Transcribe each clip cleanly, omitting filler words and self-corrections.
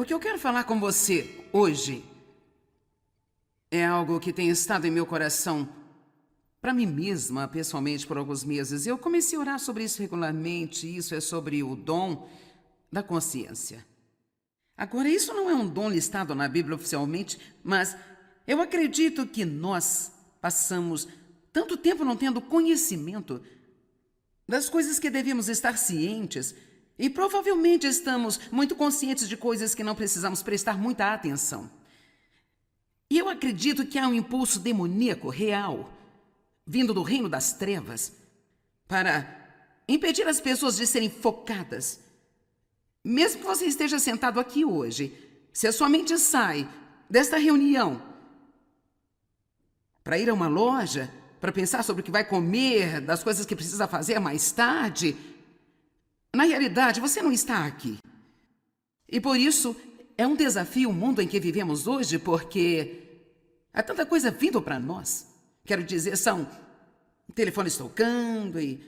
O que eu quero falar com você hoje é algo que tem estado em meu coração para mim mesma, pessoalmente, por alguns meses. Eu comecei a orar sobre isso regularmente. Isso é sobre o dom da consciência. Agora, isso não é um dom listado na Bíblia oficialmente, mas eu acredito que nós passamos tanto tempo não tendo conhecimento das coisas que devemos estar cientes e provavelmente estamos muito conscientes de coisas que não precisamos prestar muita atenção. E eu acredito que há um impulso demoníaco real, vindo do reino das trevas, para impedir as pessoas de serem focadas. Mesmo que você esteja sentado aqui hoje, se a sua mente sai desta reunião para ir a uma loja, para pensar sobre o que vai comer, das coisas que precisa fazer mais tarde, na realidade você não está aqui. E por isso é um desafio o mundo em que vivemos hoje, porque há tanta coisa vindo para nós. Quero dizer, são telefones tocando e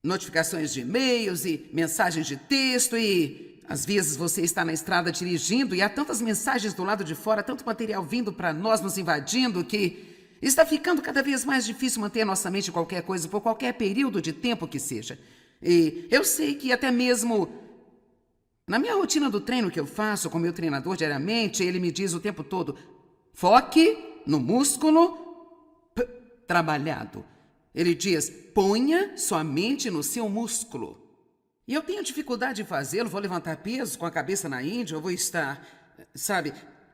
notificações de e-mails e mensagens de texto e às vezes você está na estrada dirigindo e há tantas mensagens do lado de fora, tanto material vindo para nós, nos invadindo, que está ficando cada vez mais difícil manter a nossa mente em qualquer coisa, por qualquer período de tempo que seja. E eu sei que até mesmo na minha rotina do treino que eu faço com meu treinador diariamente, ele me diz o tempo todo: foque no músculo trabalhado. Ele diz: ponha sua mente no seu músculo. E eu tenho dificuldade de fazê-lo. Vou levantar pesos com a cabeça na Índia, eu vou estar,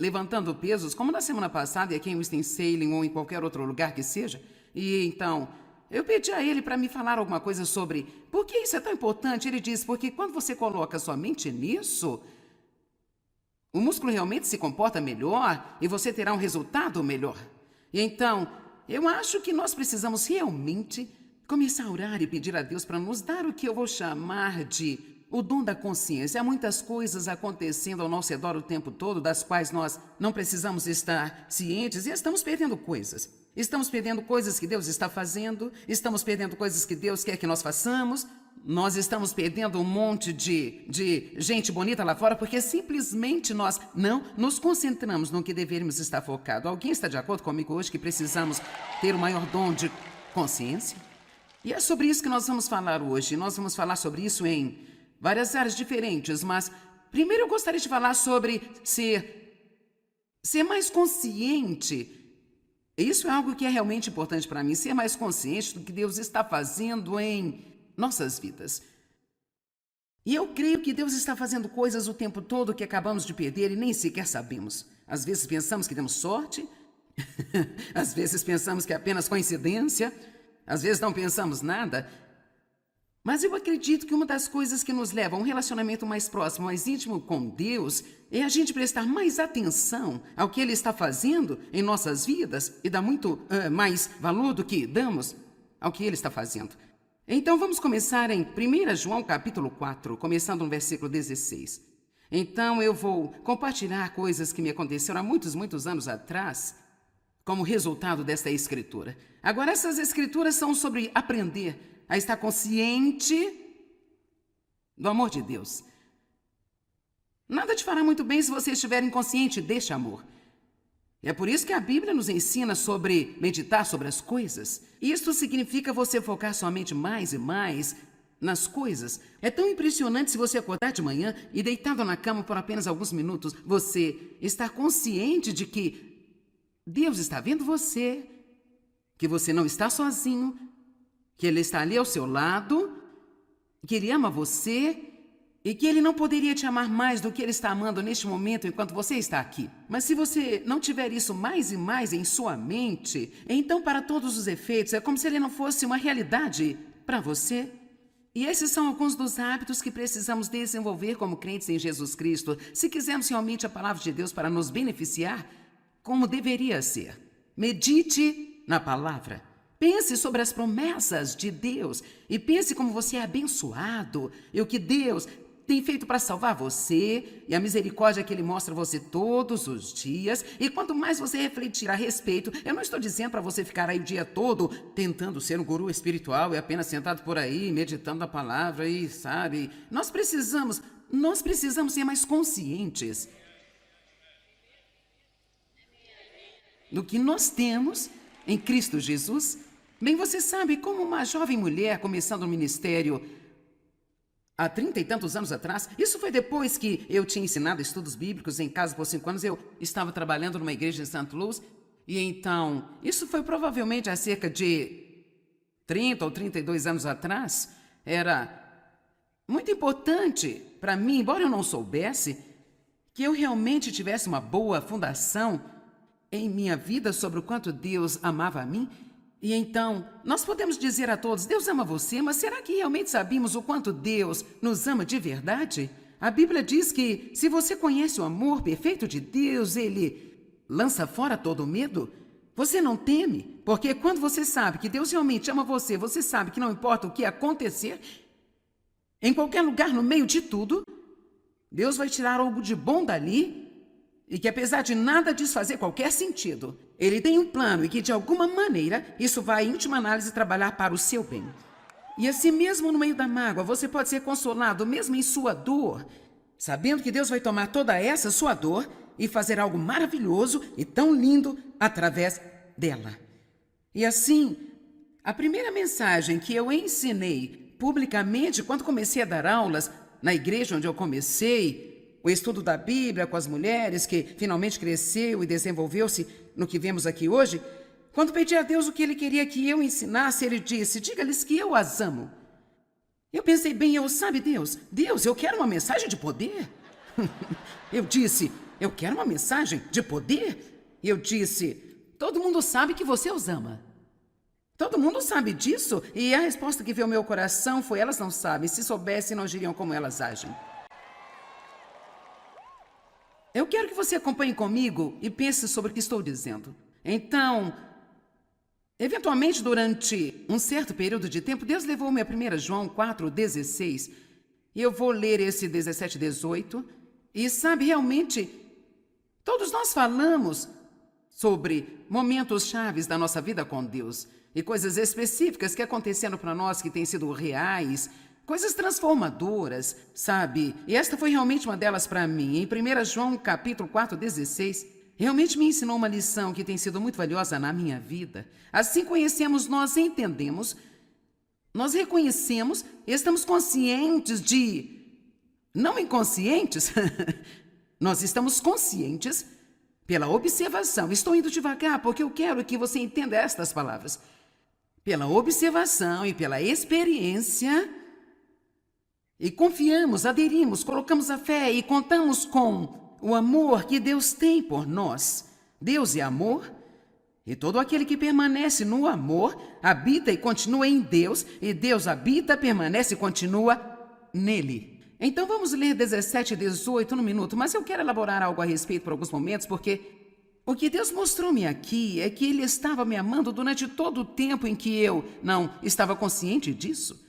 levantando pesos, como na semana passada, e aqui em Winston-Salem ou em qualquer outro lugar que seja. E então, eu pedi a ele para me falar alguma coisa sobre por que isso é tão importante. Ele disse: porque quando você coloca sua mente nisso, o músculo realmente se comporta melhor e você terá um resultado melhor. E então, eu acho que nós precisamos realmente começar a orar e pedir a Deus para nos dar o que eu vou chamar de o dom da consciência. Há muitas coisas acontecendo ao nosso redor o tempo todo, das quais nós não precisamos estar cientes, e estamos perdendo coisas. Estamos perdendo coisas que Deus está fazendo, estamos perdendo coisas que Deus quer que nós façamos, nós estamos perdendo um monte de gente bonita lá fora porque simplesmente nós não nos concentramos no que deveríamos estar focado. Alguém está de acordo comigo hoje que precisamos ter o maior dom de consciência? E é sobre isso que nós vamos falar hoje. Nós vamos falar sobre isso em várias áreas diferentes, mas primeiro eu gostaria de falar sobre ser mais consciente. Isso é algo que é realmente importante para mim, ser mais consciente do que Deus está fazendo em nossas vidas. E eu creio que Deus está fazendo coisas o tempo todo que acabamos de perder e nem sequer sabemos. Às vezes pensamos que demos sorte, às vezes pensamos que é apenas coincidência, às vezes não pensamos nada. Mas eu acredito que uma das coisas que nos leva a um relacionamento mais próximo, mais íntimo com Deus, é a gente prestar mais atenção ao que Ele está fazendo em nossas vidas e dar muito mais valor do que damos ao que Ele está fazendo. Então vamos começar em 1 João capítulo 4, começando no versículo 16. Então eu vou compartilhar coisas que me aconteceram há muitos anos atrás, como resultado desta escritura. Agora, essas escrituras são sobre aprender a estar consciente do amor de Deus. Nada te fará muito bem se você estiver inconsciente deste amor. É por isso que a Bíblia nos ensina sobre meditar sobre as coisas. Isso significa você focar sua mente mais e mais nas coisas. É tão impressionante se você acordar de manhã e deitado na cama por apenas alguns minutos, você estar consciente de que Deus está vendo você, que você não está sozinho, que Ele está ali ao seu lado, que Ele ama você e que Ele não poderia te amar mais do que Ele está amando neste momento enquanto você está aqui. Mas se você não tiver isso mais e mais em sua mente, então para todos os efeitos é como se Ele não fosse uma realidade para você. E esses são alguns dos hábitos que precisamos desenvolver como crentes em Jesus Cristo, se quisermos realmente a palavra de Deus para nos beneficiar como deveria ser. Medite na palavra. Pense sobre as promessas de Deus e pense como você é abençoado e o que Deus tem feito para salvar você e a misericórdia que Ele mostra a você todos os dias. E quanto mais você refletir a respeito, eu não estou dizendo para você ficar aí o dia todo tentando ser um guru espiritual e apenas sentado por aí, meditando a palavra e nós precisamos nós precisamos ser mais conscientes do que nós temos em Cristo Jesus. Bem, você sabe, como uma jovem mulher começando o ministério há 30 e tantos anos atrás, isso foi depois que eu tinha ensinado estudos bíblicos em casa por 5 anos, eu estava trabalhando numa igreja em St. Louis, e então, isso foi provavelmente há cerca de 30 ou 32 anos atrás. Era muito importante para mim, embora eu não soubesse, que eu realmente tivesse uma boa fundação em minha vida sobre o quanto Deus amava a mim. E então, nós podemos dizer a todos, Deus ama você, mas será que realmente sabemos o quanto Deus nos ama de verdade? A Bíblia diz que se você conhece o amor perfeito de Deus, Ele lança fora todo o medo. Você não teme, porque quando você sabe que Deus realmente ama você, você sabe que não importa o que acontecer, em qualquer lugar, no meio de tudo, Deus vai tirar algo de bom dali, e que apesar de nada disso fazer qualquer sentido, Ele tem um plano e que de alguma maneira isso vai, em última análise, trabalhar para o seu bem. E assim mesmo no meio da mágoa, você pode ser consolado mesmo em sua dor, sabendo que Deus vai tomar toda essa sua dor e fazer algo maravilhoso e tão lindo através dela. E assim, a primeira mensagem que eu ensinei publicamente quando comecei a dar aulas na igreja onde eu comecei o estudo da Bíblia com as mulheres, que finalmente cresceu e desenvolveu-se no que vemos aqui hoje, quando pedi a Deus o que Ele queria que eu ensinasse, Ele disse, diga-lhes que eu as amo. Eu pensei bem, sabe Deus, eu quero uma mensagem de poder. Eu disse, eu quero uma mensagem de poder. E eu disse, todo mundo sabe que você os ama. Todo mundo sabe disso. E a resposta que veio ao meu coração foi, elas não sabem, se soubessem não agiriam como elas agem. Eu quero que você acompanhe comigo e pense sobre o que estou dizendo. Então, eventualmente, durante um certo período de tempo, Deus levou-me a 1 João 4,16. E eu vou ler esse 17, 18. E sabe, realmente, todos nós falamos sobre momentos chaves da nossa vida com Deus. E coisas específicas que aconteceram para nós, que têm sido reais, coisas transformadoras, sabe? E esta foi realmente uma delas para mim. Em 1 João capítulo 4,16, realmente me ensinou uma lição que tem sido muito valiosa na minha vida. Assim conhecemos, nós entendemos, nós reconhecemos, estamos conscientes de... Não inconscientes, nós estamos conscientes pela observação. Estou indo devagar porque eu quero que você entenda estas palavras. Pela observação e pela experiência... E confiamos, aderimos, colocamos a fé e contamos com o amor que Deus tem por nós. Deus é amor, e todo aquele que permanece no amor habita e continua em Deus, e Deus habita, permanece e continua nele. Então vamos ler 17 e 18 no minuto, mas eu quero elaborar algo a respeito por alguns momentos, porque o que Deus mostrou-me aqui é que Ele estava me amando durante todo o tempo em que eu não estava consciente disso,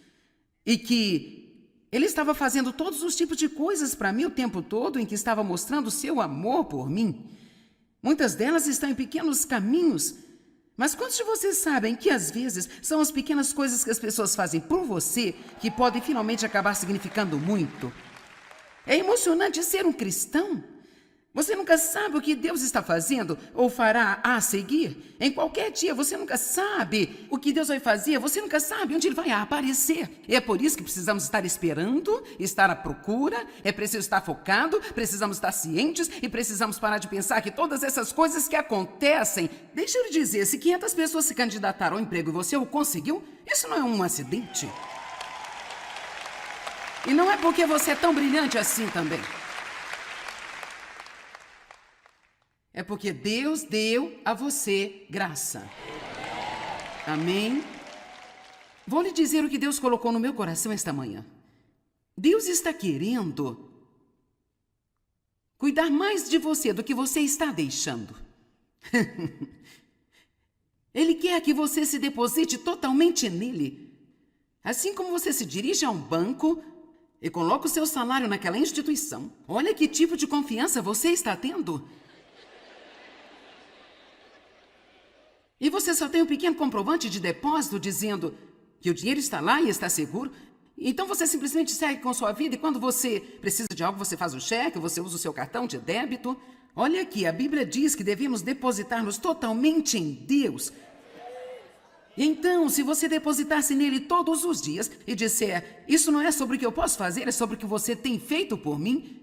e que Ele estava fazendo todos os tipos de coisas para mim o tempo todo, em que estava mostrando o seu amor por mim. Muitas delas estão em pequenos caminhos, mas quantos de vocês sabem que às vezes são as pequenas coisas que as pessoas fazem por você que podem finalmente acabar significando muito? É emocionante ser um cristão. Você nunca sabe o que Deus está fazendo ou fará a seguir. Em qualquer dia, você nunca sabe o que Deus vai fazer, você nunca sabe onde Ele vai aparecer. E é por isso que precisamos estar esperando, estar à procura, é preciso estar focado, precisamos estar cientes e precisamos parar de pensar que todas essas coisas que acontecem... Deixa eu lhe dizer, se 500 pessoas se candidataram ao emprego e você o conseguiu, isso não é um acidente. E não é porque você é tão brilhante assim também. É porque Deus deu a você graça. Amém? Vou lhe dizer o que Deus colocou no meu coração esta manhã. Deus está querendo cuidar mais de você do que você está deixando. Ele quer que você se deposite totalmente nele. Assim como você se dirige a um banco e coloca o seu salário naquela instituição. Olha que tipo de confiança você está tendo. E você só tem um pequeno comprovante de depósito dizendo que o dinheiro está lá e está seguro. Então você simplesmente segue com sua vida e quando você precisa de algo, você faz o cheque, você usa o seu cartão de débito. Olha aqui, a Bíblia diz que devemos depositar-nos totalmente em Deus. Então, se você depositar-se nele todos os dias e disser, isso não é sobre o que eu posso fazer, é sobre o que você tem feito por mim,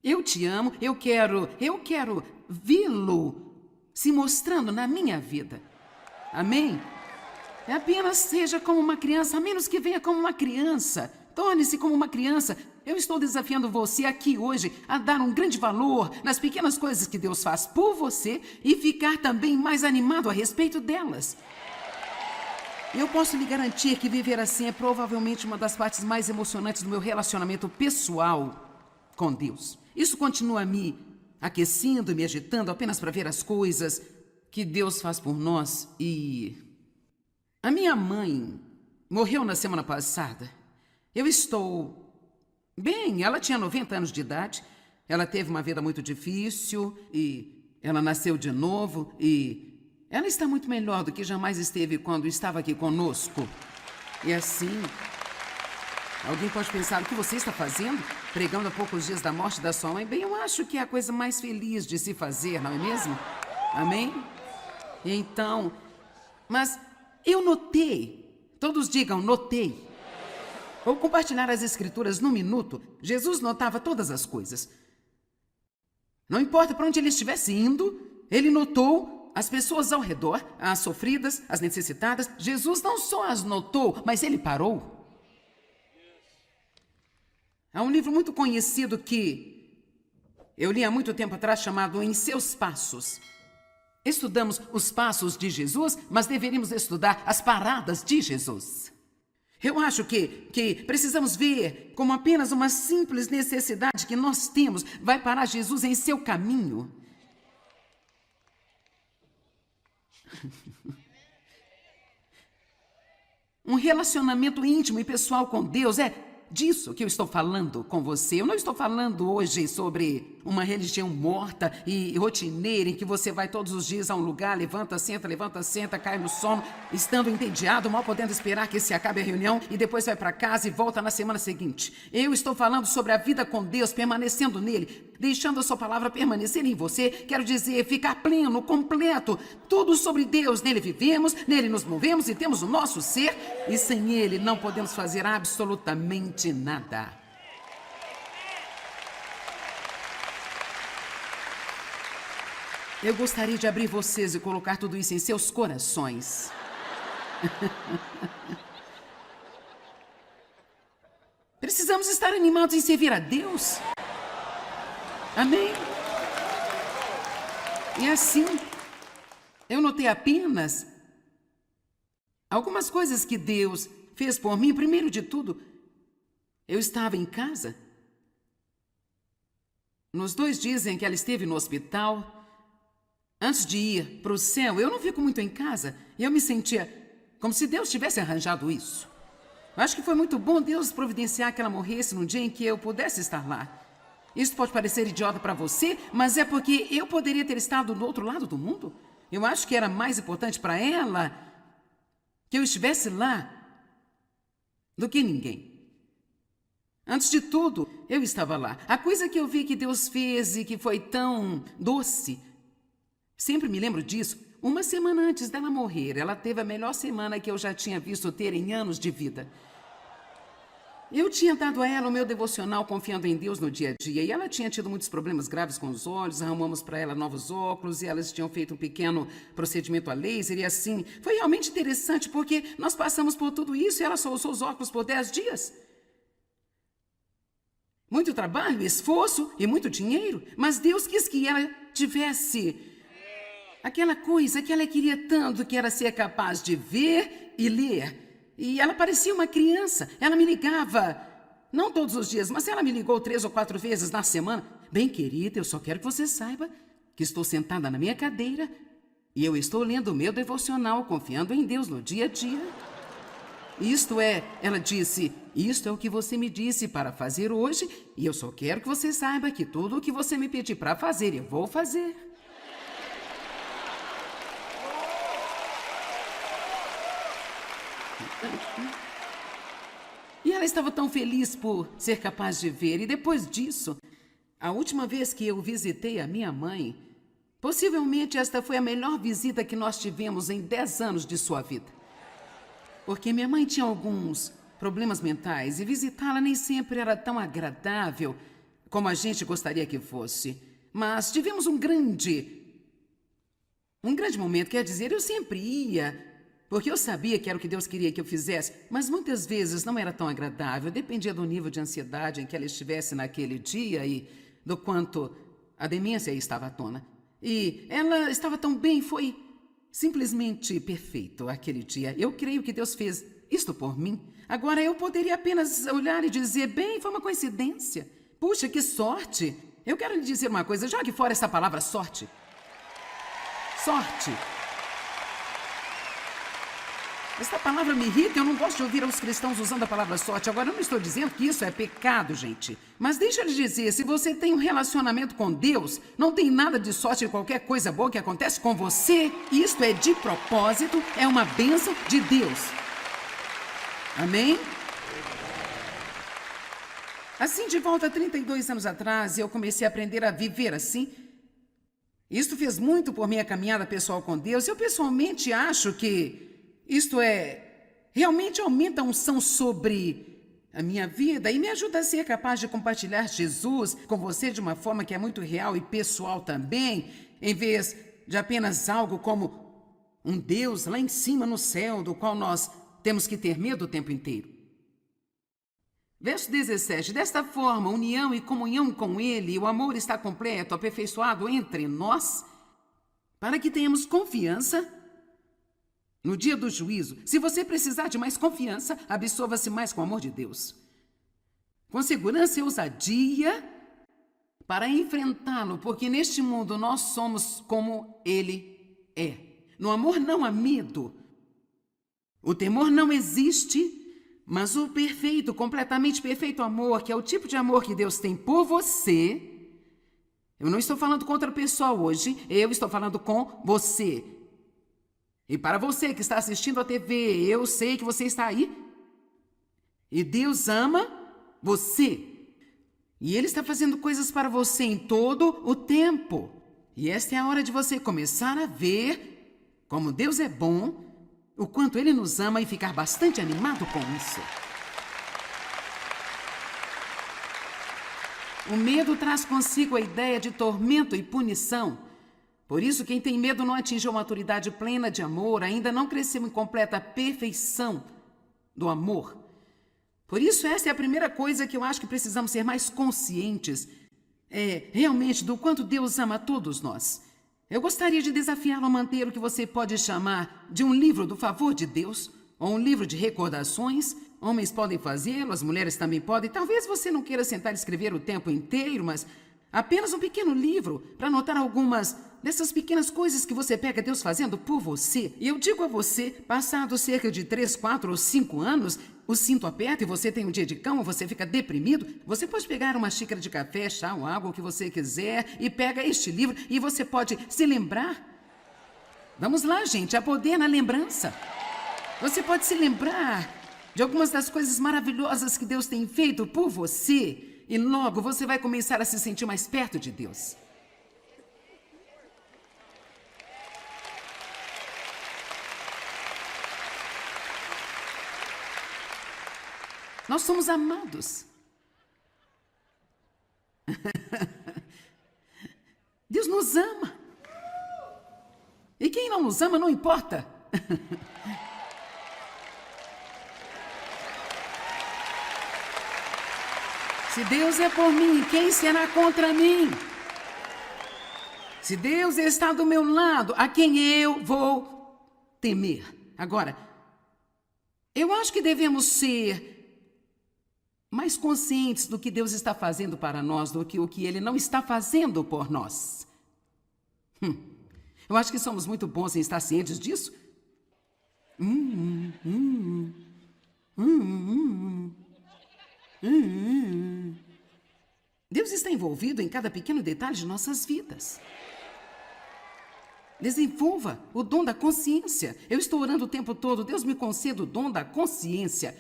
eu te amo, eu quero vê-lo se mostrando na minha vida. Amém? Apenas seja como uma criança, a menos que venha como uma criança. Torne-se como uma criança. Eu estou desafiando você aqui hoje a dar um grande valor nas pequenas coisas que Deus faz por você e ficar também mais animado a respeito delas. Eu posso lhe garantir que viver assim é provavelmente uma das partes mais emocionantes do meu relacionamento pessoal com Deus. Isso continua me aquecendo e me agitando apenas para ver as coisas que Deus faz por nós. E a minha mãe morreu na semana passada. Eu estou bem, ela tinha 90 anos de idade, ela teve uma vida muito difícil e ela nasceu de novo e ela está muito melhor do que jamais esteve quando estava aqui conosco. E assim, alguém pode pensar, o que você está fazendo? Pregando a poucos dias da morte da sua mãe? Bem, eu acho que é a coisa mais feliz de se fazer, não é mesmo? Amém? Então, mas eu notei, todos digam, notei. Vou compartilhar as escrituras num minuto. Jesus notava todas as coisas. Não importa para onde ele estivesse indo, ele notou as pessoas ao redor, as sofridas, as necessitadas. Jesus não só as notou, mas ele parou. Há um livro muito conhecido que eu li há muito tempo atrás chamado Em Seus Passos. Estudamos os passos de Jesus, mas deveríamos estudar as paradas de Jesus. Eu acho que precisamos ver como apenas uma simples necessidade que nós temos vai parar Jesus em seu caminho. Um relacionamento íntimo e pessoal com Deus é disso que eu estou falando com você. Eu não estou falando hoje sobre uma religião morta e rotineira em que você vai todos os dias a um lugar, levanta, senta, cai no sono, estando entediado, mal podendo esperar que se acabe a reunião e depois vai para casa e volta na semana seguinte. Eu estou falando sobre a vida com Deus, permanecendo nele, deixando a sua palavra permanecer em você. Quero dizer, ficar pleno, completo, tudo sobre Deus. Nele vivemos, nele nos movemos e temos o nosso ser e sem ele não podemos fazer absolutamente nada. Eu gostaria de abrir vocês e colocar tudo isso em seus corações. Precisamos estar animados em servir a Deus. Amém? E assim, eu notei apenas algumas coisas que Deus fez por mim. Primeiro de tudo, eu estava em casa. Nos 2 dias em que ela esteve no hospital, antes de ir para o céu, eu não fico muito em casa. Eu me sentia como se Deus tivesse arranjado isso. Eu acho que foi muito bom Deus providenciar que ela morresse num dia em que eu pudesse estar lá. Isso pode parecer idiota para você, mas é porque eu poderia ter estado do outro lado do mundo. Eu acho que era mais importante para ela que eu estivesse lá do que ninguém. Antes de tudo, eu estava lá. A coisa que eu vi que Deus fez e que foi tão doce, sempre me lembro disso. Uma semana antes dela morrer, ela teve a melhor semana que eu já tinha visto ter em anos de vida. Eu tinha dado a ela o meu devocional confiando em Deus no dia a dia. E ela tinha tido muitos problemas graves com os olhos. Arrumamos para ela novos óculos e elas tinham feito um pequeno procedimento a laser. E assim, foi realmente interessante porque nós passamos por tudo isso e ela só usou os óculos por 10 dias. Muito trabalho, esforço e muito dinheiro. Mas Deus quis que ela tivesse aquela coisa que ela queria tanto, que era ser capaz de ver e ler. E ela parecia uma criança. Ela me ligava, não todos os dias, mas ela me ligou 3 ou 4 vezes na semana. Bem, querida, eu só quero que você saiba que estou sentada na minha cadeira e eu estou lendo o meu devocional, confiando em Deus no dia a dia. Isto é, ela disse, isto é o que você me disse para fazer hoje e eu só quero que você saiba que tudo o que você me pedir para fazer, eu vou fazer. E ela estava tão feliz por ser capaz de ver. E depois disso, a última vez que eu visitei a minha mãe, possivelmente esta foi a melhor visita que nós tivemos em 10 anos de sua vida. Porque minha mãe tinha alguns problemas mentais e visitá-la nem sempre era tão agradável como a gente gostaria que fosse. Mas tivemos um grande momento, quer dizer, eu sempre ia, porque eu sabia que era o que Deus queria que eu fizesse, mas muitas vezes não era tão agradável, dependia do nível de ansiedade em que ela estivesse naquele dia e do quanto a demência estava à tona. E ela estava tão bem, foi simplesmente perfeito aquele dia. Eu creio que Deus fez isto por mim. Agora eu poderia apenas olhar e dizer, bem, foi uma coincidência. Puxa, que sorte! Eu quero lhe dizer uma coisa, jogue fora essa palavra sorte. Sorte. Esta palavra me irrita, eu não gosto de ouvir os cristãos usando a palavra sorte. Agora, eu não estou dizendo que isso é pecado, gente. Mas deixa eu lhe dizer, se você tem um relacionamento com Deus, não tem nada de sorte em qualquer coisa boa que acontece com você. Isto é de propósito, é uma bênção de Deus. Amém? Assim, de volta a 32 anos atrás, eu comecei a aprender a viver assim. Isto fez muito por minha caminhada pessoal com Deus. Eu pessoalmente acho que isto realmente aumenta a unção sobre a minha vida e me ajuda a ser capaz de compartilhar Jesus com você de uma forma que é muito real e pessoal também, em vez de apenas algo como um Deus lá em cima no céu, do qual nós temos que ter medo o tempo inteiro. Verso 17. Desta forma, união e comunhão com Ele, o amor está completo, aperfeiçoado entre nós, para que tenhamos confiança no dia do juízo. Se você precisar de mais confiança, absorva-se mais com o amor de Deus. Com segurança e ousadia para enfrentá-lo, porque neste mundo nós somos como Ele é. No amor não há medo. O temor não existe, mas o perfeito, completamente perfeito amor, que é o tipo de amor que Deus tem por você. Eu não estou falando com outra pessoa hoje, eu estou falando com você. E para você que está assistindo a TV, eu sei que você está aí. E Deus ama você. E Ele está fazendo coisas para você em todo o tempo. E esta é a hora de você começar a ver como Deus é bom, o quanto Ele nos ama e ficar bastante animado com isso. O medo traz consigo a ideia de tormento e punição. Por isso, quem tem medo não atingiu a maturidade plena de amor, ainda não cresceu em completa perfeição do amor. Por isso, essa é a primeira coisa que eu acho que precisamos ser mais conscientes, realmente do quanto Deus ama a todos nós. Eu gostaria de desafiá-lo a manter o que você pode chamar de um livro do favor de Deus, ou um livro de recordações. Homens podem fazê-lo, as mulheres também podem. Talvez você não queira sentar e escrever o tempo inteiro, mas apenas um pequeno livro para anotar algumas dessas pequenas coisas que você pega Deus fazendo por você. E eu digo a você, passados cerca de 3, 4 ou 5 anos, o cinto aperta e você tem um dia de cama, você fica deprimido, você pode pegar uma xícara de café, chá ou água, o que você quiser, e pega este livro e você pode se lembrar. Vamos lá, gente, há poder na lembrança. Você pode se lembrar de algumas das coisas maravilhosas que Deus tem feito por você, e logo você vai começar a se sentir mais perto de Deus. Nós somos amados. Deus nos ama. E quem não nos ama não importa. Se Deus é por mim, quem será contra mim? Se Deus está do meu lado, a quem eu vou temer? Agora, eu acho que devemos ser mais conscientes do que Deus está fazendo para nós do que o que Ele não está fazendo por nós. Eu acho que somos muito bons em estar cientes disso. Deus está envolvido em cada pequeno detalhe de nossas vidas. Desenvolva o dom da consciência. Eu estou orando o tempo todo. Deus me conceda o dom da consciência.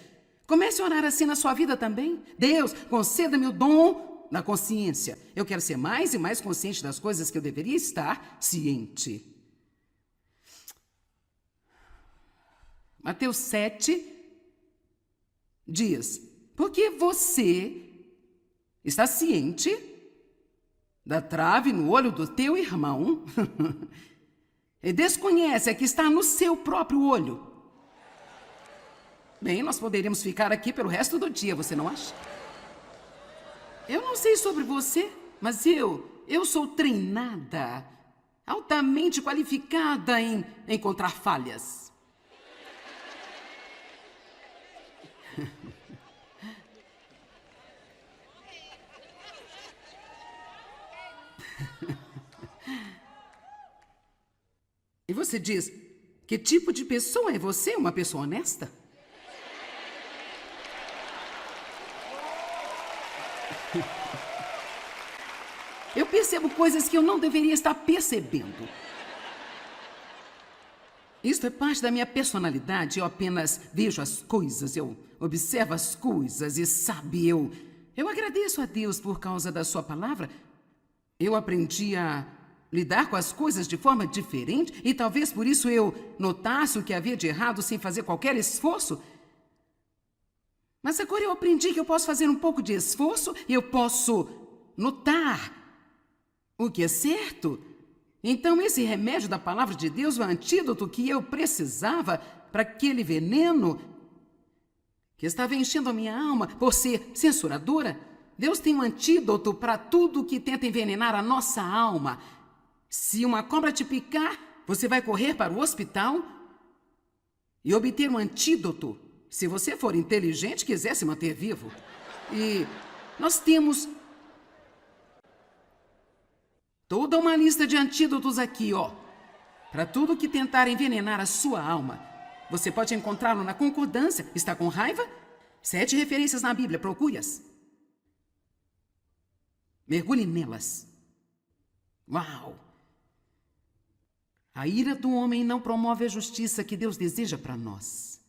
Comece a orar assim na sua vida também. Deus, conceda-me o dom da consciência. Eu quero ser mais e mais consciente das coisas que eu deveria estar ciente. Mateus 7 diz: porque você está ciente da trave no olho do teu irmão e desconhece a que está no seu próprio olho. Bem, nós poderíamos ficar aqui pelo resto do dia, você não acha? Eu não sei sobre você, mas eu sou treinada, altamente qualificada em encontrar falhas. E você diz, que tipo de pessoa é você? Uma pessoa honesta? Eu percebo coisas que eu não deveria estar percebendo. Isto é parte da minha personalidade. Eu apenas vejo as coisas, eu observo as coisas e sabe, eu agradeço a Deus por causa da sua palavra. Eu aprendi a lidar com as coisas de forma diferente e talvez por isso eu notasse o que havia de errado sem fazer qualquer esforço. Mas agora eu aprendi que eu posso fazer um pouco de esforço e eu posso notar o que é certo. Então esse remédio da palavra de Deus, o antídoto que eu precisava para aquele veneno que estava enchendo a minha alma por ser censuradora, Deus tem um antídoto para tudo que tenta envenenar a nossa alma. Se uma cobra te picar, você vai correr para o hospital e obter um antídoto, se você for inteligente e quiser se manter vivo. E nós temos toda uma lista de antídotos aqui, ó, para tudo que tentar envenenar a sua alma. Você pode encontrá-lo na concordância. Está com raiva? 7 referências na Bíblia, procure-as. Mergulhe nelas. Uau! A ira do homem não promove a justiça que Deus deseja para nós.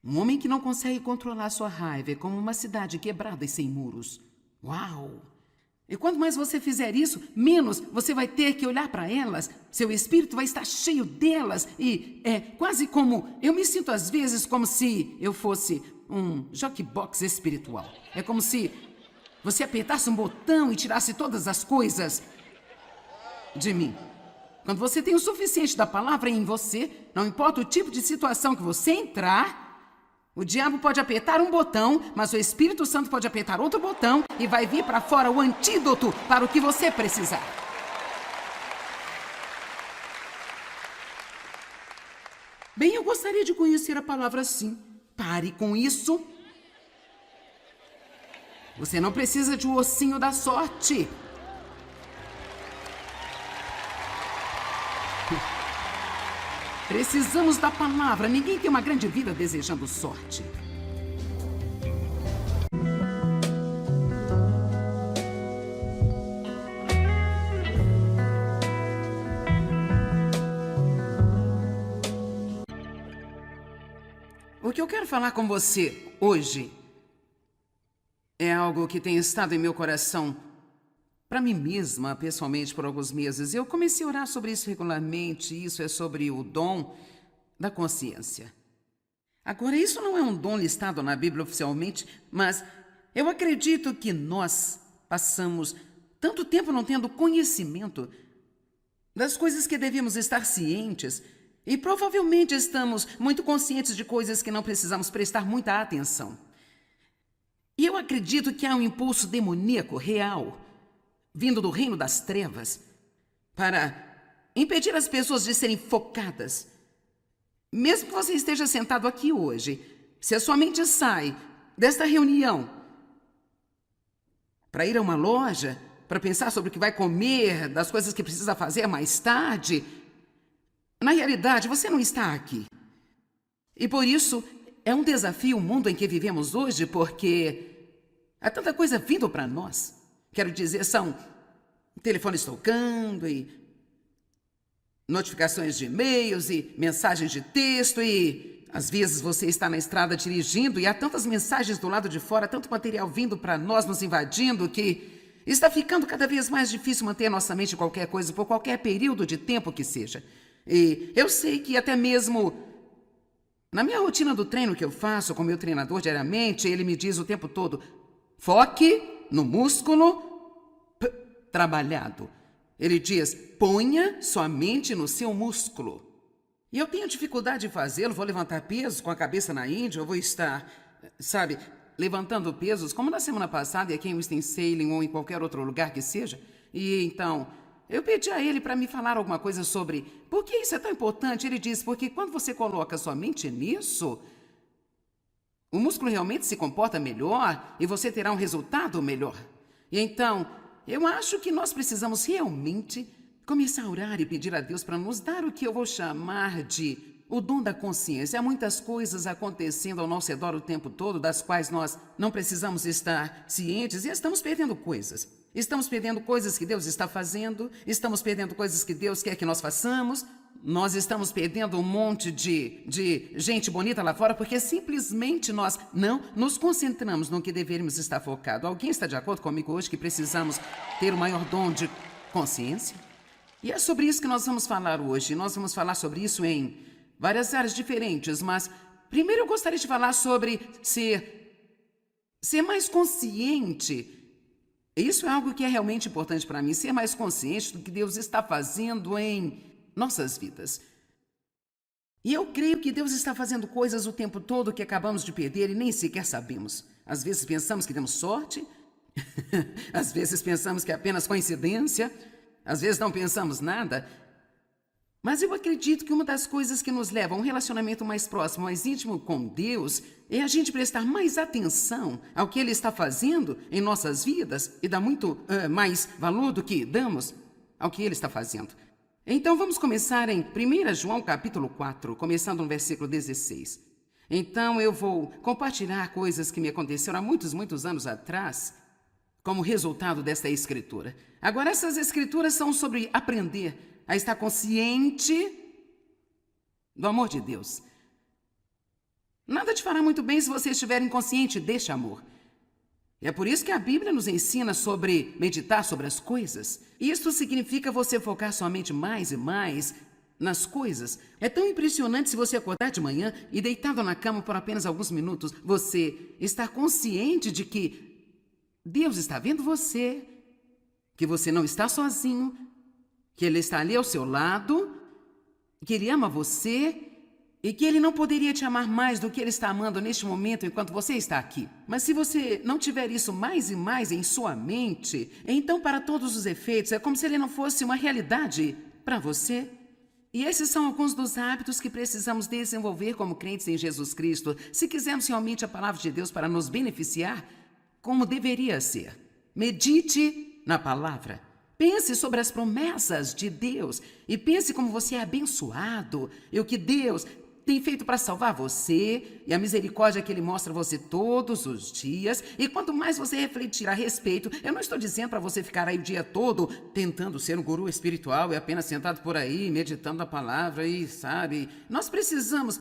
Um homem que não consegue controlar sua raiva é como uma cidade quebrada e sem muros. Uau! E quanto mais você fizer isso, menos você vai ter que olhar para elas. Seu espírito vai estar cheio delas. E é quase como... Eu me sinto às vezes como se eu fosse um jukebox espiritual. É como se você apertasse um botão e tirasse todas as coisas de mim. Quando você tem o suficiente da palavra em você, não importa o tipo de situação que você entrar, o diabo pode apertar um botão, mas o Espírito Santo pode apertar outro botão e vai vir para fora o antídoto para o que você precisar. Bem, eu gostaria de conhecer a palavra sim. Pare com isso. Você não precisa de um ossinho da sorte. Precisamos da palavra. Ninguém tem uma grande vida desejando sorte. O que eu quero falar com você hoje é algo que tem estado em meu coração para mim mesma, pessoalmente, por alguns meses. Eu comecei a orar sobre isso regularmente. Isso é sobre o dom da consciência. Agora, isso não é um dom listado na Bíblia oficialmente, mas eu acredito que nós passamos tanto tempo não tendo conhecimento das coisas que devíamos estar cientes e provavelmente estamos muito conscientes de coisas que não precisamos prestar muita atenção. E eu acredito que há um impulso demoníaco real vindo do reino das trevas, para impedir as pessoas de serem focadas. Mesmo que você esteja sentado aqui hoje, se a sua mente sai desta reunião para ir a uma loja, para pensar sobre o que vai comer, das coisas que precisa fazer mais tarde, na realidade você não está aqui. E por isso é um desafio o mundo em que vivemos hoje, porque há tanta coisa vindo para nós. Quero dizer, são telefones tocando e notificações de e-mails e mensagens de texto e Às vezes você está na estrada dirigindo e há tantas mensagens do lado de fora, tanto material vindo para nós, nos invadindo, que está ficando cada vez mais difícil manter nossa mente em qualquer coisa, por qualquer período de tempo que seja. E eu sei que até mesmo na minha rotina do treino que eu faço com meu treinador diariamente, ele me diz o tempo todo: foque no músculo trabalhado. Ele diz: ponha sua mente no seu músculo. E eu tenho dificuldade de fazê-lo. Vou levantar pesos com a cabeça na Índia, eu vou estar, levantando pesos, como na semana passada, aqui em Winston-Salem ou em qualquer outro lugar que seja. E então, eu pedi a ele para me falar alguma coisa sobre por que isso é tão importante. Ele disse: porque quando você coloca sua mente nisso, o músculo realmente se comporta melhor e você terá um resultado melhor. E então, eu acho que nós precisamos realmente começar a orar e pedir a Deus para nos dar o que eu vou chamar de o dom da consciência. Há muitas coisas acontecendo ao nosso redor o tempo todo, das quais nós não precisamos estar cientes, e estamos perdendo coisas. Estamos perdendo coisas que Deus está fazendo, estamos perdendo coisas que Deus quer que nós façamos, nós estamos perdendo um monte de gente bonita lá fora porque simplesmente nós não nos concentramos no que deveríamos estar focado. Alguém está de acordo comigo hoje que precisamos ter o maior dom de consciência? E é sobre isso que nós vamos falar hoje. Nós vamos falar sobre isso em várias áreas diferentes, mas primeiro eu gostaria de falar sobre ser mais consciente. Isso é algo que é realmente importante para mim, ser mais consciente do que Deus está fazendo em nossas vidas. E eu creio que Deus está fazendo coisas o tempo todo que acabamos de perder e nem sequer sabemos. Às vezes pensamos que temos sorte, às vezes pensamos que é apenas coincidência, às vezes não pensamos nada. Mas eu acredito que uma das coisas que nos leva a um relacionamento mais próximo, mais íntimo com Deus, é a gente prestar mais atenção ao que Ele está fazendo em nossas vidas e dar muito mais valor do que damos ao que Ele está fazendo. Então vamos começar em 1 João capítulo 4, começando no versículo 16. Então eu vou compartilhar coisas que me aconteceram há muitos anos atrás, como resultado desta escritura. Agora, essas escrituras são sobre aprender a estar consciente do amor de Deus. Nada te fará muito bem se você estiver inconsciente deste amor. E é por isso que a Bíblia nos ensina sobre meditar sobre as coisas. E isso significa você focar sua mente mais e mais nas coisas. É tão impressionante se você acordar de manhã e deitado na cama por apenas alguns minutos, você estar consciente de que Deus está vendo você, que você não está sozinho, que Ele está ali ao seu lado, que Ele ama você e que Ele não poderia te amar mais do que Ele está amando neste momento enquanto você está aqui. Mas se você não tiver isso mais e mais em sua mente, então para todos os efeitos é como se Ele não fosse uma realidade para você. E esses são alguns dos hábitos que precisamos desenvolver como crentes em Jesus Cristo, se quisermos realmente a palavra de Deus para nos beneficiar como deveria ser. Medite na palavra. Pense sobre as promessas de Deus e pense como você é abençoado e o que Deus tem feito para salvar você e a misericórdia que Ele mostra a você todos os dias. E quanto mais você refletir a respeito, eu não estou dizendo para você ficar aí o dia todo tentando ser um guru espiritual e apenas sentado por aí meditando a palavra e sabe. Nós precisamos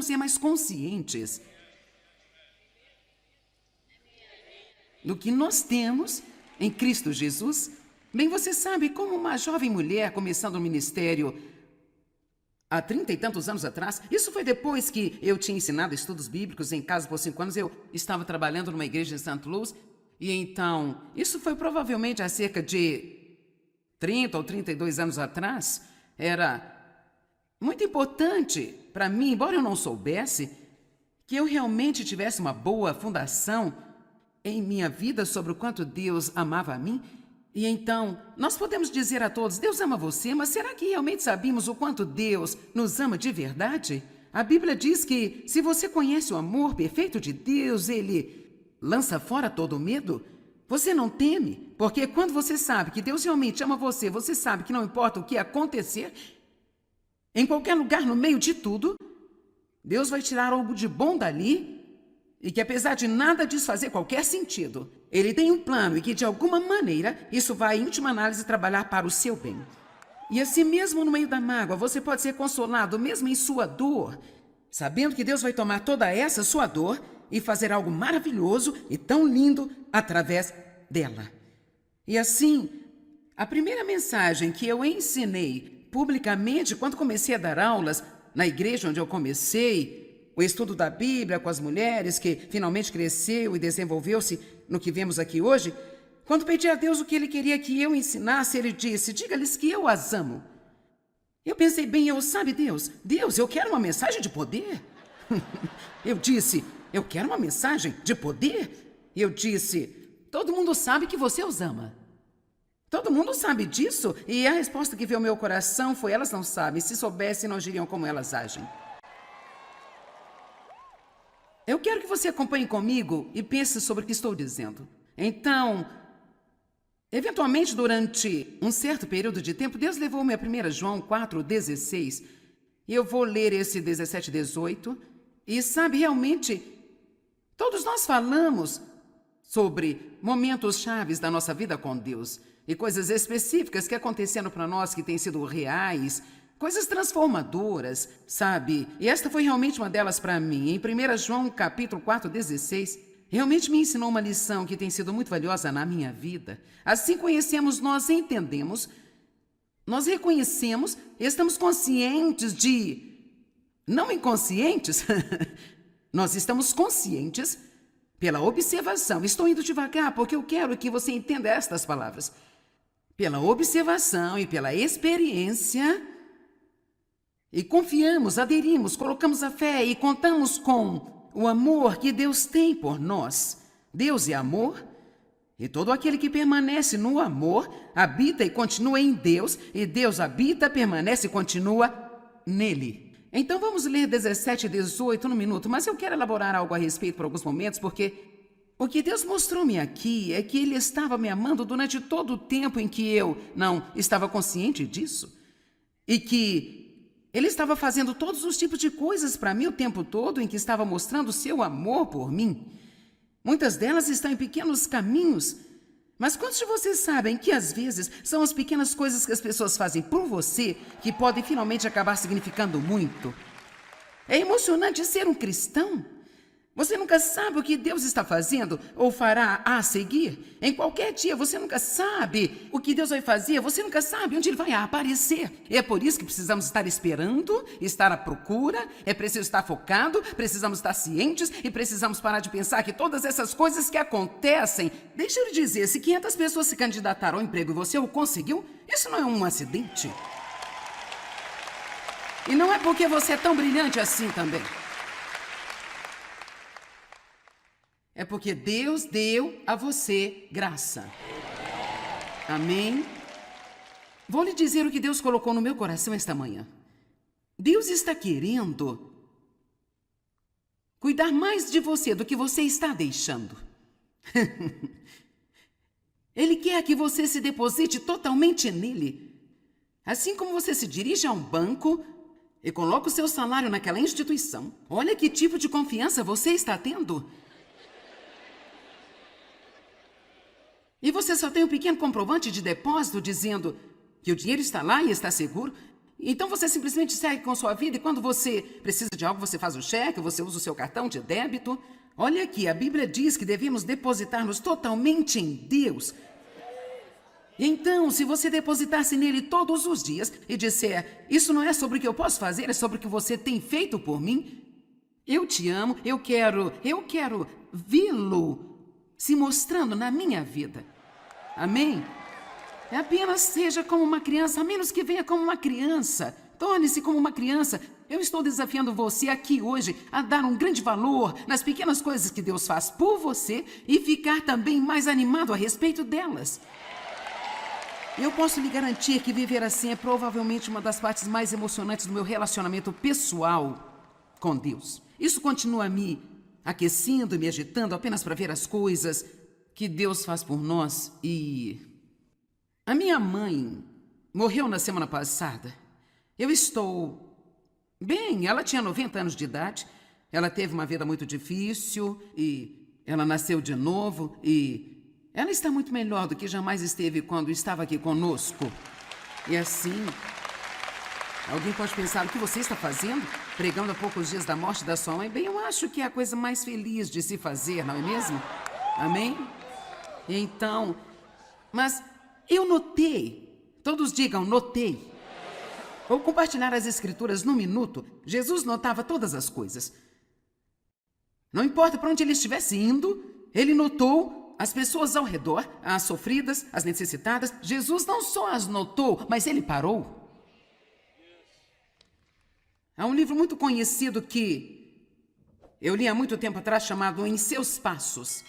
ser mais conscientes do que nós temos em Cristo Jesus. Bem, você sabe, como uma jovem mulher começando o ministério há 30 e tantos anos atrás, isso foi depois que eu tinha ensinado estudos bíblicos em casa por 5 anos, eu estava trabalhando numa igreja em St. Louis, e então, isso foi provavelmente há cerca de 30 ou 32 anos atrás. Era muito importante para mim, embora eu não soubesse, que eu realmente tivesse uma boa fundação em minha vida sobre o quanto Deus amava a mim. E então, nós podemos dizer a todos: Deus ama você, mas será que realmente sabemos o quanto Deus nos ama de verdade? A Bíblia diz que se você conhece o amor perfeito de Deus, Ele lança fora todo o medo. Você não teme, porque quando você sabe que Deus realmente ama você, você sabe que não importa o que acontecer, em qualquer lugar, no meio de tudo, Deus vai tirar algo de bom dali. E que apesar de nada disso fazer qualquer sentido, Ele tem um plano e que de alguma maneira isso vai, em última análise, trabalhar para o seu bem. E assim mesmo no meio da mágoa, você pode ser consolado mesmo em sua dor. sabendo que Deus vai tomar toda essa sua dor e fazer algo maravilhoso e tão lindo através dela. E assim, a primeira mensagem que eu ensinei publicamente quando comecei a dar aulas na igreja onde eu comecei, o estudo da Bíblia com as mulheres, que finalmente cresceu e desenvolveu-se no que vemos aqui hoje, quando pedi a Deus o que Ele queria que eu ensinasse, Ele disse, diga-lhes que eu as amo. Eu pensei bem, sabe Deus, eu quero uma mensagem de poder. Eu disse, eu quero uma mensagem de poder. Eu disse, todo mundo sabe que você os ama. Todo mundo sabe disso? E a resposta que veio ao meu coração foi, elas não sabem. Se soubessem, não agiriam como elas agem. Eu quero que você acompanhe comigo e pense sobre o que estou dizendo. Então, eventualmente, durante um certo período de tempo, Deus levou-me a 1 João 4,16. E eu vou ler esse 17 e 18. E sabe, realmente, todos nós falamos sobre momentos chaves da nossa vida com Deus. E coisas específicas que aconteceram para nós que têm sido reais, coisas transformadoras, sabe? E esta foi realmente uma delas para mim. Em 1 João capítulo 4,16, realmente me ensinou uma lição que tem sido muito valiosa na minha vida. Assim conhecemos, nós entendemos, nós reconhecemos, estamos conscientes de... Não inconscientes, nós estamos conscientes pela observação. Estou indo devagar porque eu quero que você entenda estas palavras. Pela observação e pela experiência, e confiamos, aderimos, colocamos a fé e contamos com o amor que Deus tem por nós. Deus é amor, e todo aquele que permanece no amor habita e continua em Deus, e Deus habita, permanece e continua nele. Então vamos ler 17 e 18 no minuto, mas eu quero elaborar algo a respeito por alguns momentos, porque o que Deus mostrou-me aqui é que Ele estava me amando durante todo o tempo em que eu não estava consciente disso. E que Ele estava fazendo todos os tipos de coisas para mim o tempo todo, em que estava mostrando o seu amor por mim. Muitas delas estão em pequenos caminhos. Mas quantos de vocês sabem que às vezes são as pequenas coisas que as pessoas fazem por você que podem finalmente acabar significando muito? É emocionante ser um cristão. Você nunca sabe o que Deus está fazendo ou fará a seguir. Em qualquer dia você nunca sabe o que Deus vai fazer, você nunca sabe onde Ele vai aparecer. E é por isso que precisamos estar esperando, estar à procura, é preciso estar focado, precisamos estar cientes e precisamos parar de pensar que todas essas coisas que acontecem... Deixa eu lhe dizer, se 500 pessoas se candidataram ao emprego e você o conseguiu, isso não é um acidente. E não é porque você é tão brilhante assim também. É porque Deus deu a você graça. Amém? Vou lhe dizer o que Deus colocou no meu coração esta manhã. Deus está querendo cuidar mais de você do que você está deixando. Ele quer que você se deposite totalmente nele. Assim como você se dirige a um banco e coloca o seu salário naquela instituição. Olha que tipo de confiança você está tendo. E você só tem um pequeno comprovante de depósito dizendo que o dinheiro está lá e está seguro. Então você simplesmente segue com sua vida e quando você precisa de algo, você faz o cheque, você usa o seu cartão de débito. Olha aqui, a Bíblia diz que devemos depositar-nos totalmente em Deus. Então, se você depositar-se nele todos os dias e disser, isso não é sobre o que eu posso fazer, é sobre o que você tem feito por mim. Eu te amo, eu quero vê-lo se mostrando na minha vida. Amém? Apenas seja como uma criança, a menos que venha como uma criança. Torne-se como uma criança. Eu estou desafiando você aqui hoje a dar um grande valor nas pequenas coisas que Deus faz por você e ficar também mais animado a respeito delas. Eu posso lhe garantir que viver assim é provavelmente uma das partes mais emocionantes do meu relacionamento pessoal com Deus. Isso continua me aquecendo e me agitando apenas para ver as coisas que Deus faz por nós. E a minha mãe morreu na semana passada. Eu estou bem, ela tinha 90 anos de idade, ela teve uma vida muito difícil e ela nasceu de novo e ela está muito melhor do que jamais esteve quando estava aqui conosco. E assim, Alguém pode pensar, o que você está fazendo? Pregando a poucos dias da morte da sua mãe? Bem, eu acho que é a coisa mais feliz de se fazer, não é mesmo? Amém? Então, mas eu notei, todos digam, notei. Vou compartilhar as escrituras num minuto. Jesus notava todas as coisas. Não importa para onde ele estivesse indo, ele notou as pessoas ao redor, as sofridas, as necessitadas. Jesus não só as notou, mas ele parou. Há um livro muito conhecido que eu li há muito tempo atrás chamado Em Seus Passos.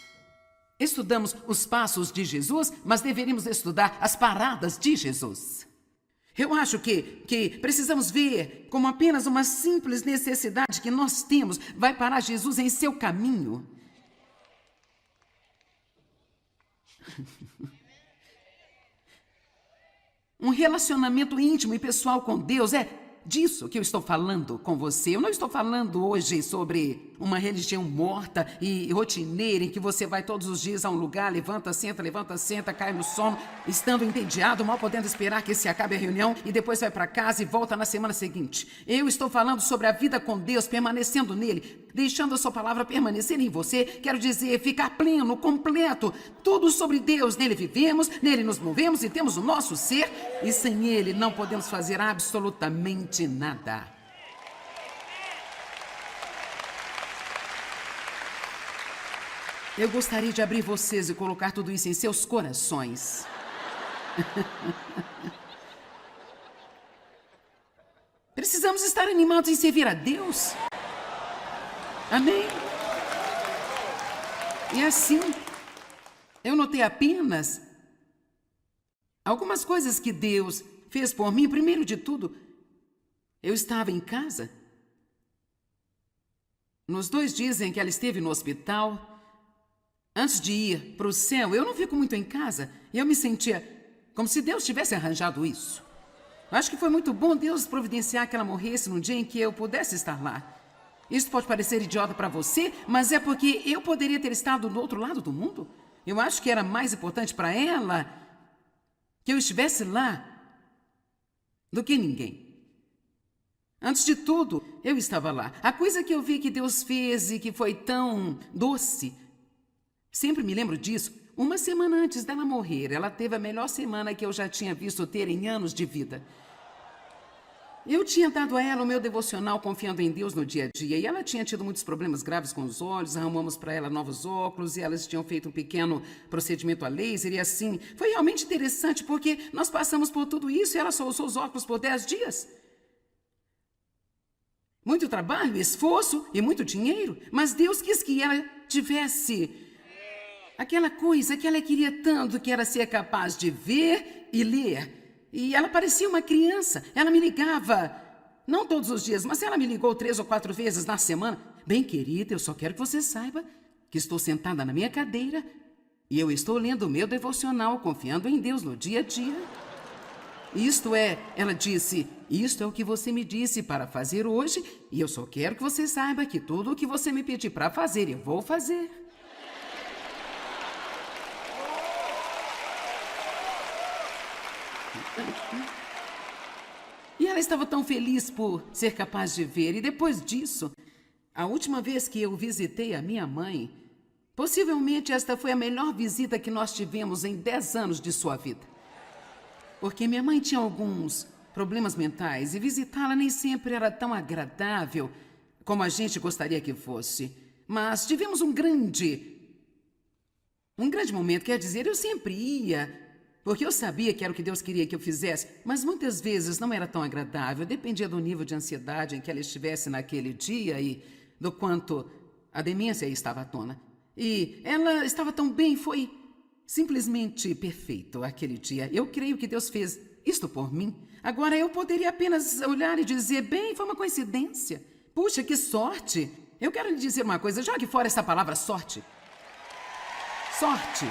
Estudamos os passos de Jesus, mas deveríamos estudar as paradas de Jesus. Eu acho que precisamos ver como apenas uma simples necessidade que nós temos vai parar Jesus em seu caminho. Um relacionamento íntimo e pessoal com Deus é disso que eu estou falando com você. Eu não estou falando hoje sobre uma religião morta e rotineira em que você vai todos os dias a um lugar, levanta, senta, cai no sono, estando entediado, mal podendo esperar que se acabe a reunião e depois vai para casa e volta na semana seguinte. Eu estou falando sobre a vida com Deus, permanecendo nele, deixando a sua palavra permanecer em você. Quero dizer, ficar pleno, completo, tudo sobre Deus. Nele vivemos, nele nos movemos e temos o nosso ser, e sem ele não podemos fazer absolutamente nada. Eu gostaria de abrir vocês e colocar tudo isso em seus corações. Precisamos estar animados em servir a Deus. Amém? E assim, eu notei apenas algumas coisas que Deus fez por mim. Primeiro de tudo, eu estava em casa. Nos 2 dias em que ela esteve no hospital, antes de ir para o céu, eu não fico muito em casa. E eu me sentia como se Deus tivesse arranjado isso. Acho que foi muito bom Deus providenciar que ela morresse num dia em que eu pudesse estar lá. Isso pode parecer idiota para você, mas é porque eu poderia ter estado do outro lado do mundo. Eu acho que era mais importante para ela que eu estivesse lá do que ninguém. Antes de tudo, eu estava lá. A coisa que eu vi que Deus fez e que foi tão doce, sempre me lembro disso. Uma semana antes dela morrer, ela teve a melhor semana que eu já tinha visto ter em anos de vida. Eu tinha dado a ela o meu devocional confiando em Deus no dia a dia, e ela tinha tido muitos problemas graves com os olhos. Arrumamos para ela novos óculos e elas tinham feito um pequeno procedimento a laser e assim. Foi realmente interessante porque nós passamos por tudo isso e ela só usou os óculos por 10 dias. Muito trabalho, esforço e muito dinheiro, mas Deus quis que ela tivesse aquela coisa que ela queria tanto, que era ser capaz de ver e ler. E ela parecia uma criança. Ela me ligava, não todos os dias, mas ela me ligou 3 ou 4 vezes na semana. Bem, querida, eu só quero que você saiba que estou sentada na minha cadeira e eu estou lendo o meu devocional, confiando em Deus no dia a dia. Isto é, ela disse, isto é o que você me disse para fazer hoje e eu só quero que você saiba que tudo o que você me pedir para fazer, eu vou fazer. E ela estava tão feliz por ser capaz de ver. E depois disso, a última vez que eu visitei a minha mãe, possivelmente esta foi a melhor visita que nós tivemos em 10 anos de sua vida. Porque minha mãe tinha alguns problemas mentais e visitá-la nem sempre era tão agradável como a gente gostaria que fosse. Mas tivemos um grande momento, quer dizer, eu sempre ia, porque eu sabia que era o que Deus queria que eu fizesse, mas muitas vezes não era tão agradável, dependia do nível de ansiedade em que ela estivesse naquele dia e do quanto a demência estava à tona. E ela estava tão bem, foi simplesmente perfeito aquele dia. Eu creio que Deus fez isto por mim. Agora eu poderia apenas olhar e dizer, bem, foi uma coincidência. Puxa, que sorte! Eu quero lhe dizer uma coisa, jogue fora essa palavra sorte. Sorte.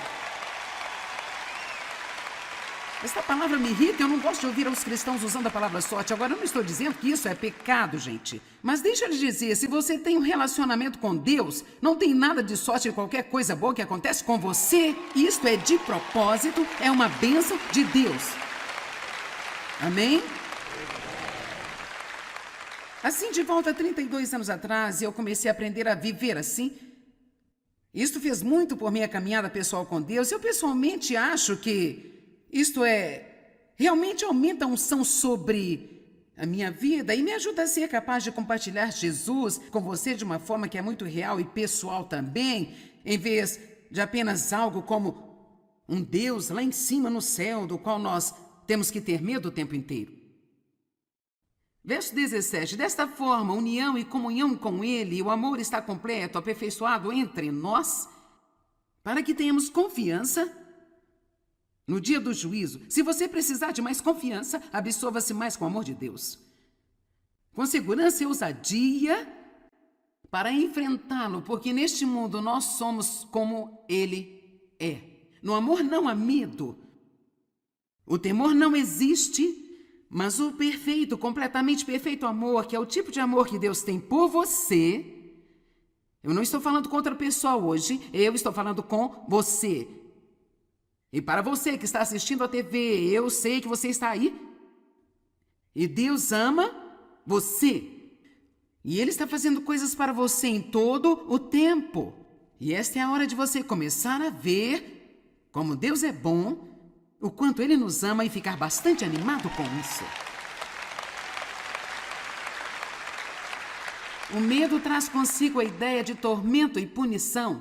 Esta palavra me irrita, eu não gosto de ouvir os cristãos usando a palavra sorte. Agora, eu não estou dizendo que isso é pecado, gente. Mas deixa eu lhe dizer, se você tem um relacionamento com Deus, não tem nada de sorte em qualquer coisa boa que acontece com você. Isto é de propósito, é uma bênção de Deus. Amém? Assim, de volta a 32 anos atrás, eu comecei a aprender a viver assim. Isto fez muito por minha caminhada pessoal com Deus. Eu pessoalmente acho que realmente aumenta a unção sobre a minha vida e me ajuda a ser capaz de compartilhar Jesus com você de uma forma que é muito real e pessoal também, em vez de apenas algo como um Deus lá em cima no céu, do qual nós temos que ter medo o tempo inteiro. Verso 17. Desta forma, união e comunhão com Ele, o amor está completo, aperfeiçoado entre nós, para que tenhamos confiança no dia do juízo. Se você precisar de mais confiança, absorva-se mais com o amor de Deus. Com segurança e ousadia para enfrentá-lo, porque neste mundo nós somos como Ele é. No amor não há medo. O temor não existe. Mas o perfeito, completamente perfeito amor, que é o tipo de amor que Deus tem por você, eu não estou falando com outra pessoa hoje, eu estou falando com você. E para você que está assistindo a TV, eu sei que você está aí. E Deus ama você. E Ele está fazendo coisas para você em todo o tempo. E esta é a hora de você começar a ver como Deus é bom, o quanto Ele nos ama e ficar bastante animado com isso. O medo traz consigo a ideia de tormento e punição.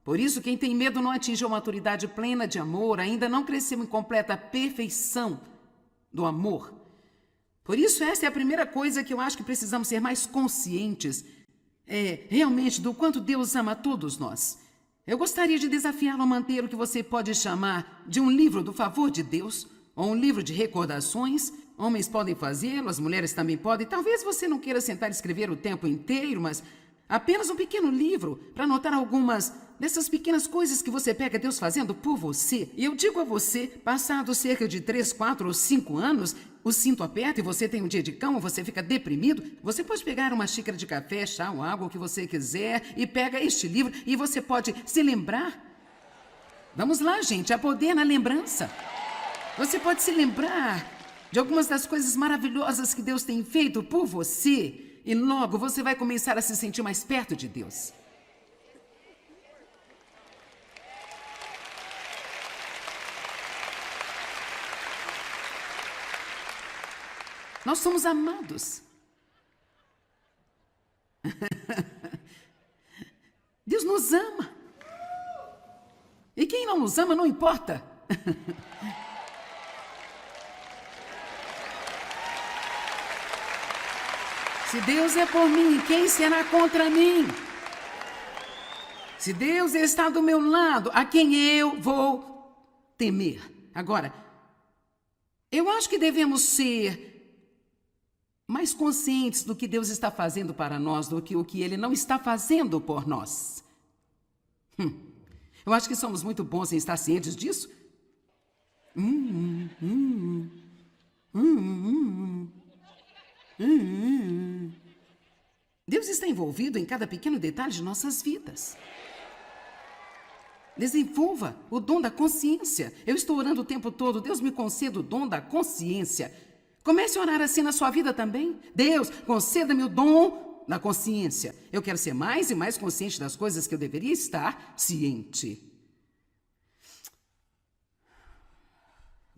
Por isso, quem tem medo não atingiu a maturidade plena de amor, ainda não cresceu em completa perfeição do amor. Por isso, essa é a primeira coisa que eu acho que precisamos ser mais conscientes, realmente do quanto Deus ama a todos nós. Eu gostaria de desafiá-lo a manter o que você pode chamar de um livro do favor de Deus, ou um livro de recordações. Homens podem fazê-lo, as mulheres também podem. Talvez você não queira sentar e escrever o tempo inteiro, mas apenas um pequeno livro para anotar algumas dessas pequenas coisas que você pega Deus fazendo por você. E eu digo a você, passados cerca de 3, 4 ou 5 anos, o cinto aperta e você tem um dia de cama, você fica deprimido, você pode pegar uma xícara de café, chá ou água, o que você quiser, e pega este livro e você pode se lembrar. Vamos lá, gente, há poder na lembrança. Você pode se lembrar de algumas das coisas maravilhosas que Deus tem feito por você, e logo você vai começar a se sentir mais perto de Deus. Nós somos amados. Deus nos ama. E quem não nos ama não importa. Se Deus é por mim, quem será contra mim? Se Deus está do meu lado, a quem eu vou temer? Agora, eu acho que devemos ser mais conscientes do que Deus está fazendo para nós do que o que Ele não está fazendo por nós. Eu acho que somos muito bons em estar cientes disso. Deus está envolvido em cada pequeno detalhe de nossas vidas. Desenvolva o dom da consciência. Eu estou orando o tempo todo. Deus me conceda o dom da consciência. Comece a orar assim na sua vida também. Deus, conceda-me o dom da consciência. Eu quero ser mais e mais consciente das coisas que eu deveria estar ciente.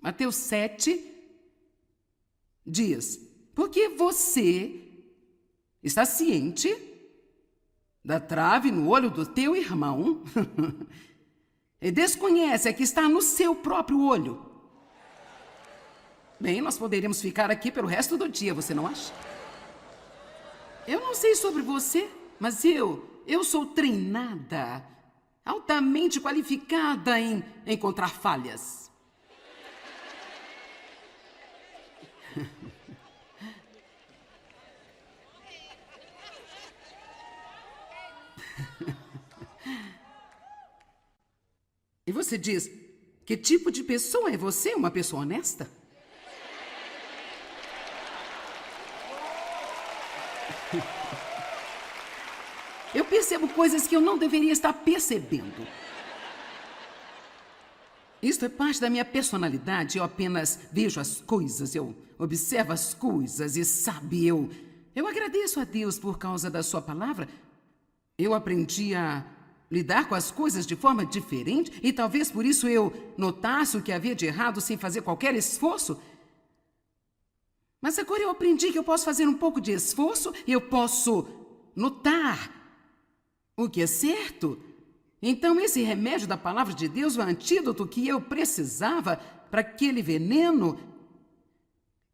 Mateus 7 diz: porque você está ciente da trave no olho do teu irmão e desconhece a que está no seu próprio olho. Bem, nós poderíamos ficar aqui pelo resto do dia, você não acha? Eu não sei sobre você, mas eu sou treinada, altamente qualificada em encontrar falhas. E você diz, que tipo de pessoa é você? Uma pessoa honesta? Eu percebo coisas que eu não deveria estar percebendo. Isto é parte da minha personalidade. Eu apenas vejo as coisas, eu observo as coisas e, sabe, eu Eu agradeço a Deus por causa da sua palavra. Eu aprendi a lidar com as coisas de forma diferente e talvez por isso eu notasse o que havia de errado sem fazer qualquer esforço. Mas agora eu aprendi que eu posso fazer um pouco de esforço e eu posso notar o que é certo. Então esse remédio da palavra de Deus, o antídoto que eu precisava para aquele veneno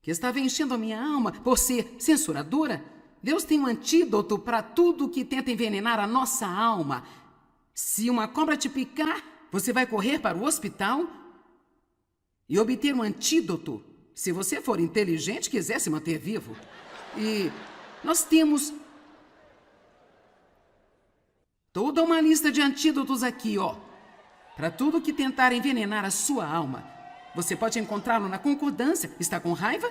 que estava enchendo a minha alma por ser censuradora. Deus tem um antídoto para tudo que tenta envenenar a nossa alma. Se uma cobra te picar, você vai correr para o hospital e obter um antídoto, se você for inteligente e quiser se manter vivo. E nós temos toda uma lista de antídotos aqui, ó, para tudo que tentar envenenar a sua alma. Você pode encontrá-lo na concordância. Está com raiva?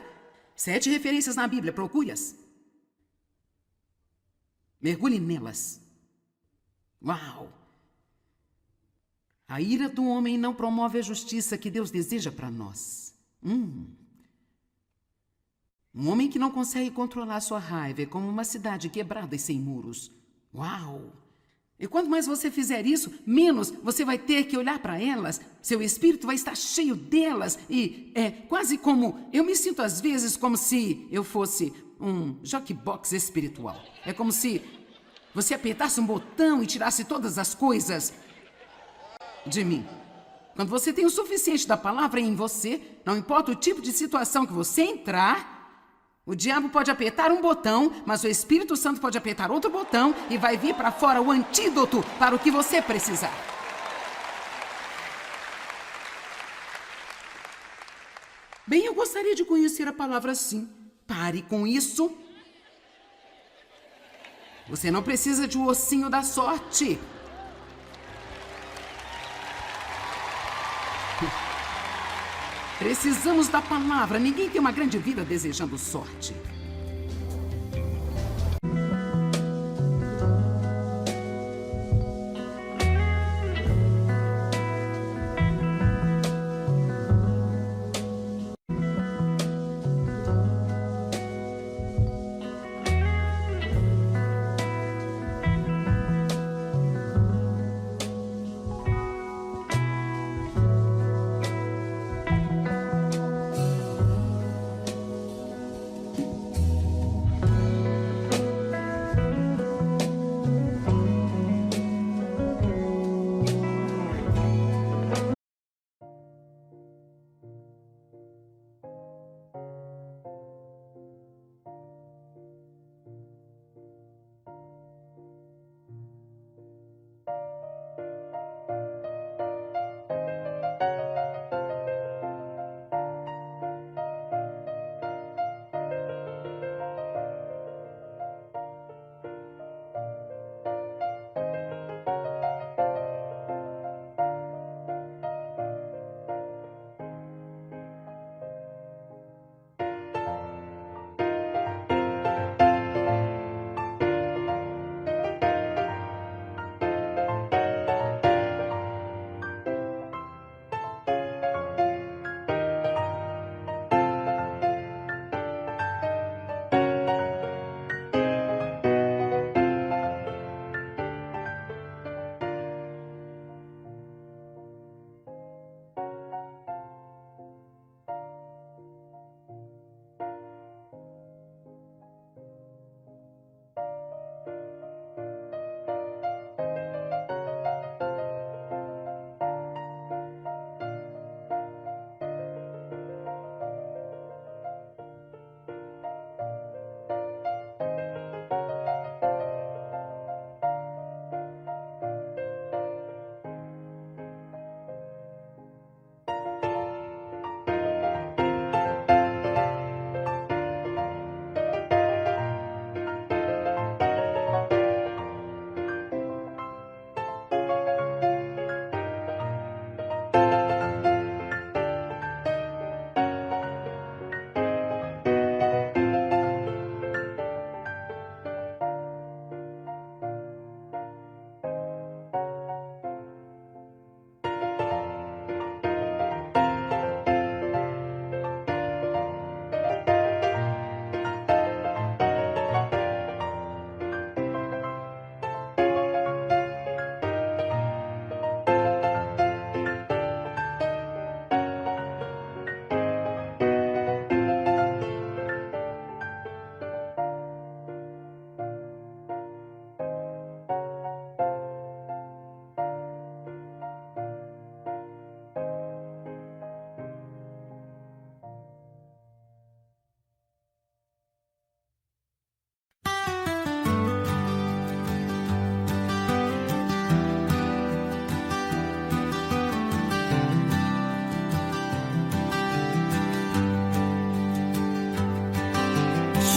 7 referências na Bíblia, procure-as. Mergulhe nelas. Uau! A ira do homem não promove a justiça que Deus deseja para nós. Um homem que não consegue controlar sua raiva é como uma cidade quebrada e sem muros. Uau! E quanto mais você fizer isso, menos você vai ter que olhar para elas. Seu espírito vai estar cheio delas. E é quase como... Eu me sinto às vezes como se eu fosse um jockeybox espiritual. É como se você apertasse um botão e tirasse todas as coisas de mim. Quando você tem o suficiente da palavra em você, não importa o tipo de situação que você entrar... O diabo pode apertar um botão, mas o Espírito Santo pode apertar outro botão e vai vir para fora o antídoto para o que você precisar. Bem, eu gostaria de conhecer a palavra sim. Pare com isso. Você não precisa de um ossinho da sorte. Precisamos da palavra. Ninguém tem uma grande vida desejando sorte.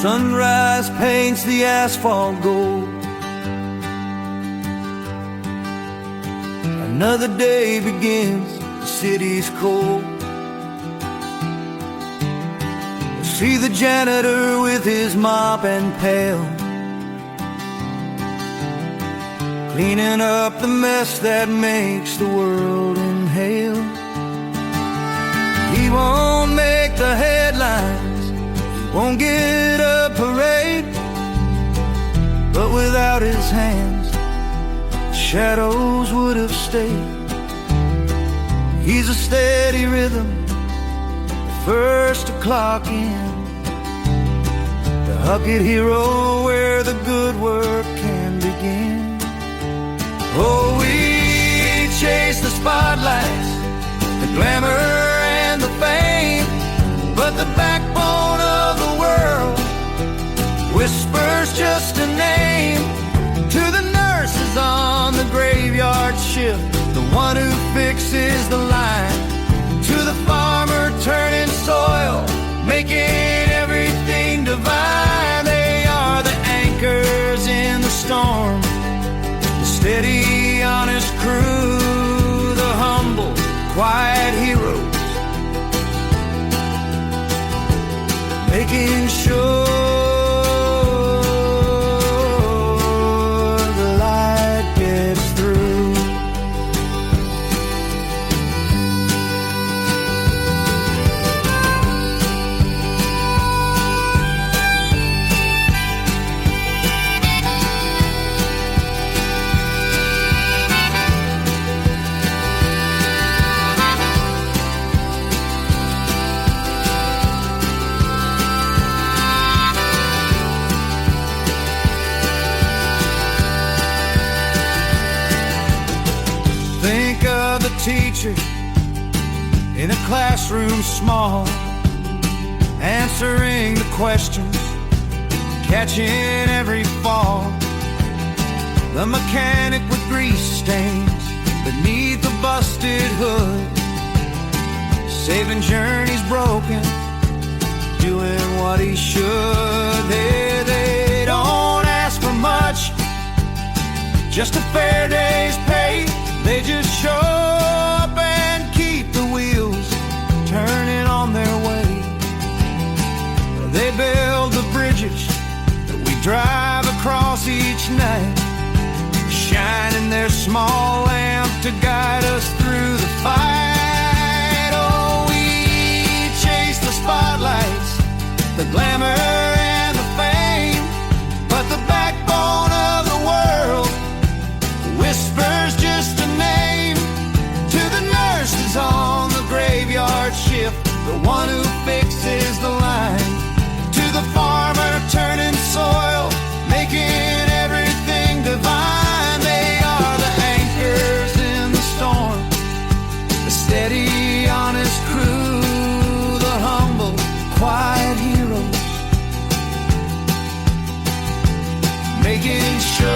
Sunrise paints the asphalt gold. Another day begins, the city's cold. See the janitor with his mop and pail, cleaning up the mess that makes the world inhale. He won't make the headlines, he won't get a parade, but without his hands, the shadows would have stayed. He's a steady rhythm, first to clock in, the Huckett hero where the good work can begin. Oh, we chase the spotlights, the glamour and the fame, but the backbone of the world whispers just a name. To the nurses on the graveyard shift, the one who fixes the line, to the farmer turning soil, making everything divine. They are the anchors in the storm, the steady, honest crew, the humble, quiet heroes, making sure the light gets through. Think of the teacher in a classroom small, answering the questions, catching every fall. The mechanic with grease stains beneath the busted hood, saving journeys broken, doing what he should. They don't ask for much, just a fair day's pay. They just show up and keep the wheels turning on their way. They build the bridges that we drive across each night, shining their small lamp to guide us through the fight. Oh, we chase the spotlights, the glamour and the fame, but the backbone of the world whispers just a name. To the nurses on the graveyard shift, the one who fixes the line, to the farmer turning soil, making everything divine. They are the anchors in the storm, the steady, honest crew, the humble, quiet heroes, making sure